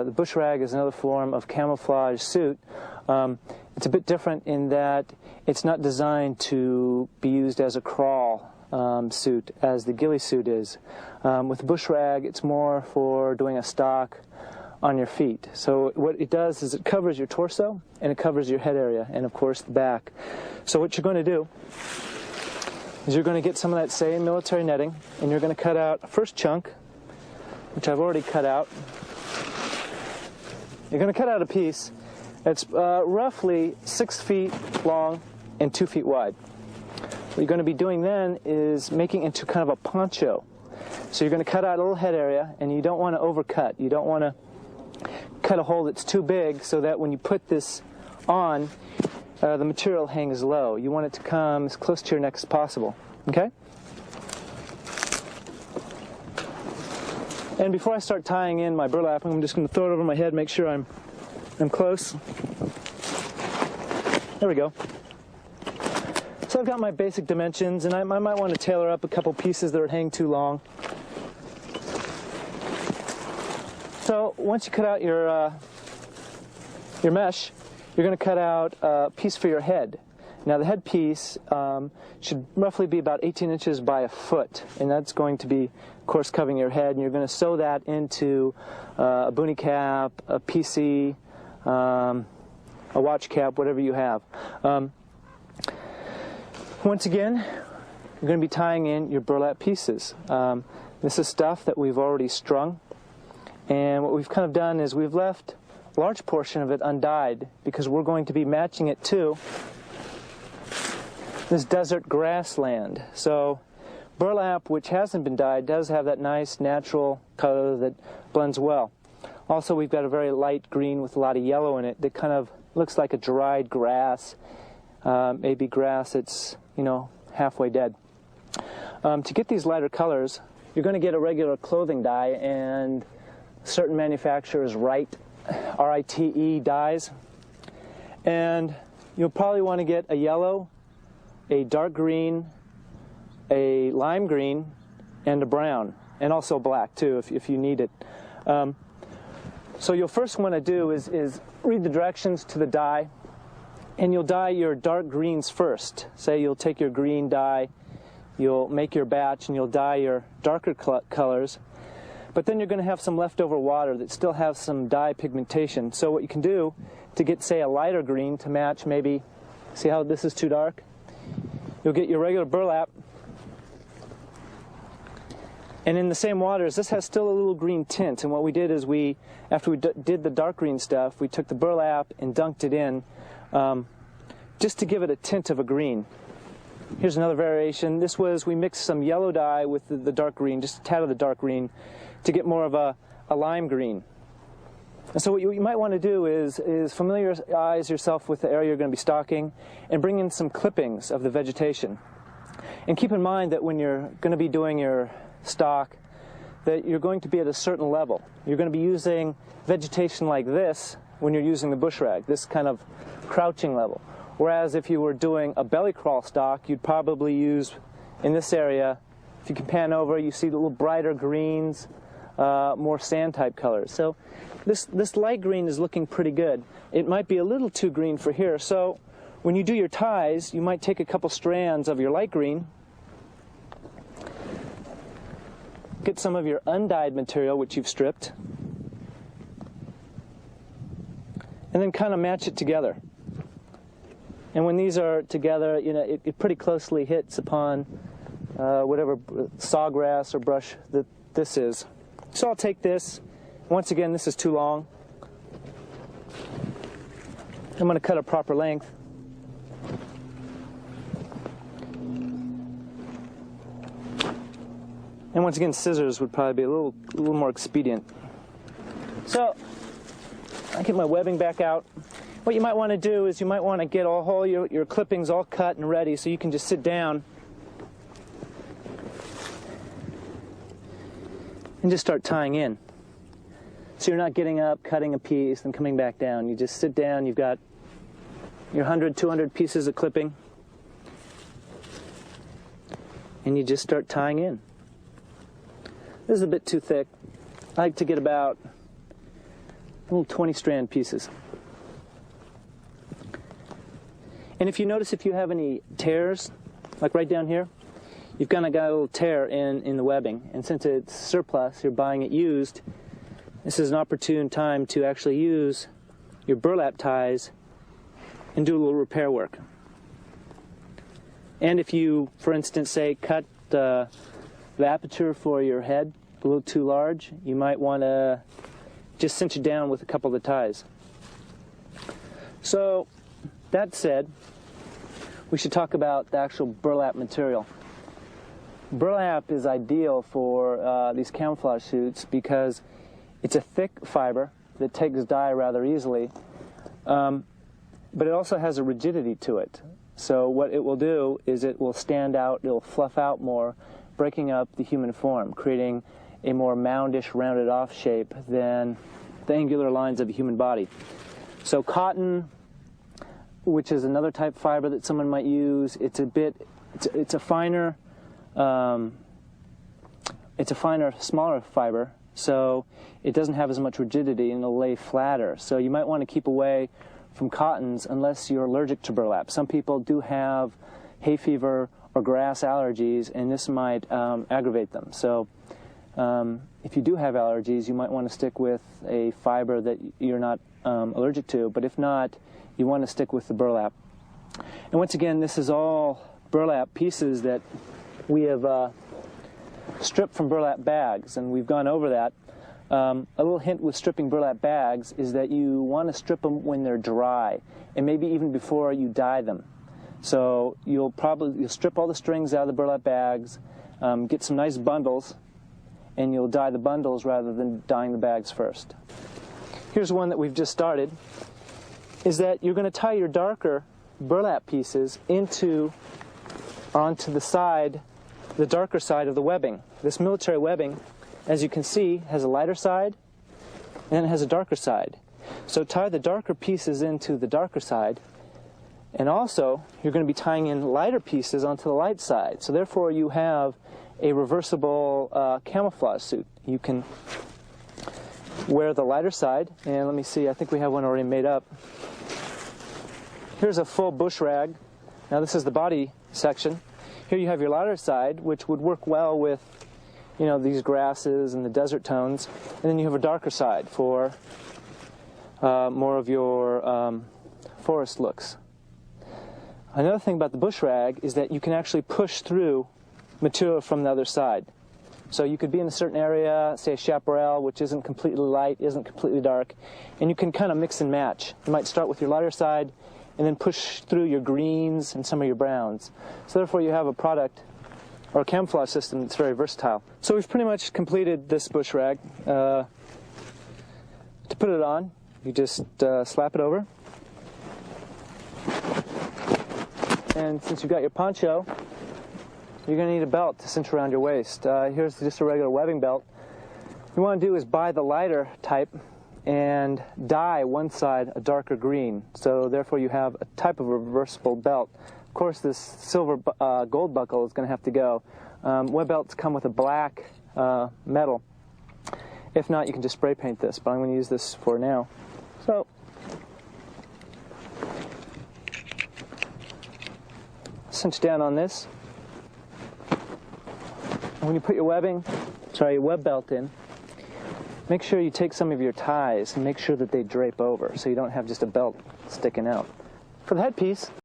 the bush rag is another form of camouflage suit. It's a bit different in that it's not designed to be used as a crawl suit as the ghillie suit is. With the bush rag, it's more for doing a stalk on your feet. So what it does is it covers your torso and it covers your head area and of course the back. So what you're going to do is you're going to get some of that same military netting and you're going to cut out a first chunk, which I've already cut out. You're going to cut out a piece that's roughly 6 feet long and 2 feet wide. What you're going to be doing then is making it into kind of a poncho. So you're going to cut out a little head area, and you don't want to overcut. You don't want to cut a hole that's too big so that when you put this on, the material hangs low. You want it to come as close to your neck as possible. Okay? And before I start tying in my burlap, I'm just going to throw it over my head, make sure I'm close. There we go. So I've got my basic dimensions, and I might want to tailor up a couple pieces that are hanging too long. So once you cut out your mesh, you're going to cut out a piece for your head. Now the head piece should roughly be about 18 inches by a foot, and that's going to be, of course, covering your head, and you're going to sew that into a boonie cap, a PC, a watch cap, whatever you have. Once again, you're going to be tying in your burlap pieces. This is stuff that we've already strung, and what we've kind of done is we've left a large portion of it undyed because we're going to be matching it to this desert grassland. So burlap, which hasn't been dyed, does have that nice natural color that blends well. Also, we've got a very light green with a lot of yellow in it that kind of looks like a dried grass, maybe grass that's, halfway dead. To get these lighter colors, you're going to get a regular clothing dye, and certain manufacturers write R-I-T-E dyes. And you'll probably want to get a yellow, a dark green, a lime green, and a brown, and also black too if you need it. So you'll first want to do is read the directions to the dye, and you'll dye your dark greens first. Say you'll take your green dye, you'll make your batch, and you'll dye your darker colors. But then you're going to have some leftover water that still has some dye pigmentation. So what you can do to get, say, a lighter green to match maybe, see how this is too dark? You'll get your regular burlap, and in the same waters, this has still a little green tint. And what we did is after we did the dark green stuff, we took the burlap and dunked it in just to give it a tint of a green. Here's another variation. We mixed some yellow dye with the dark green, just a tad of the dark green, to get more of a lime green. And so what you might want to do is familiarize yourself with the area you're going to be stalking and bring in some clippings of the vegetation. And keep in mind that when you're going to be doing your stalk, that you're going to be at a certain level. You're going to be using vegetation like this when you're using the bush rag, this kind of crouching level. Whereas if you were doing a belly crawl stalk, you'd probably use, in this area, if you can pan over, you see the little brighter greens, more sand type colors. So this light green is looking pretty good. It might be a little too green for here. So when you do your ties, you might take a couple strands of your light green, get some of your undyed material, which you've stripped, and then kind of match it together. And when these are together, it pretty closely hits upon whatever sawgrass or brush that this is. So I'll take this. Once again, this is too long. I'm going to cut a proper length. And once again, scissors would probably be a little more expedient. So I get my webbing back out. What you might want to do is you might want to get all your clippings all cut and ready so you can just sit down and just start tying in. So you're not getting up, cutting a piece, and coming back down. You just sit down, you've got your 100, 200 pieces of clipping, and you just start tying in. This is a bit too thick. I like to get about little 20-strand pieces. And if you notice, if you have any tears, like right down here, you've kind of got a little tear in the webbing. And since it's surplus, you're buying it used, this is an opportune time to actually use your burlap ties and do a little repair work. And if you, for instance, say cut the aperture for your head a little too large, you might want to just cinch it down with a couple of the ties. So, that said, we should talk about the actual burlap material. Burlap is ideal for these camouflage suits because it's a thick fiber that takes dye rather easily, but it also has a rigidity to it. So what it will do is it will stand out, it will fluff out more, breaking up the human form, creating a more moundish, rounded off shape than the angular lines of a human body. So cotton, which is another type of fiber that someone might use, it's a finer, smaller fiber, so it doesn't have as much rigidity and it'll lay flatter. So you might want to keep away from cottons unless you're allergic to burlap. Some people do have hay fever or grass allergies, and this might aggravate them. So if you do have allergies, you might want to stick with a fiber that you're not allergic to, but if not, you want to stick with the burlap. And once again, this is all burlap pieces that we have stripped from burlap bags, and we've gone over that. A little hint with stripping burlap bags is that you want to strip them when they're dry, and maybe even before you dye them. So you'll strip all the strings out of the burlap bags, get some nice bundles, and you'll dye the bundles rather than dyeing the bags first. Here's one that we've just started, is that you're going to tie your darker burlap pieces onto the side, the darker side of the webbing. This military webbing, as you can see, has a lighter side and it has a darker side. So tie the darker pieces into the darker side, and also you're going to be tying in lighter pieces onto the light side. So therefore you have a reversible camouflage suit. You can wear the lighter side, and let me see, I think we have one already made up. Here's a full bush rag. Now this is the body section. Here you have your lighter side, which would work well with, you know, these grasses and the desert tones, and then you have a darker side for more of your forest looks. Another thing about the bush rag is that you can actually push through material from the other side. So you could be in a certain area, say a chaparral, which isn't completely light, isn't completely dark, and you can kind of mix and match. You might start with your lighter side and then push through your greens and some of your browns. So therefore you have a product or a camouflage system that's very versatile. So we've pretty much completed this bush rag. To put it on, you just slap it over. And since you've got your poncho, you're going to need a belt to cinch around your waist. Here's just a regular webbing belt. What you want to do is buy the lighter type and dye one side a darker green. So therefore you have a type of reversible belt. Of course, this silver gold buckle is going to have to go. Web belts come with a black metal. If not, you can just spray paint this, but I'm going to use this for now. So, cinch down on this. And when you put your your web belt in, make sure you take some of your ties and make sure that they drape over so you don't have just a belt sticking out. For the headpiece,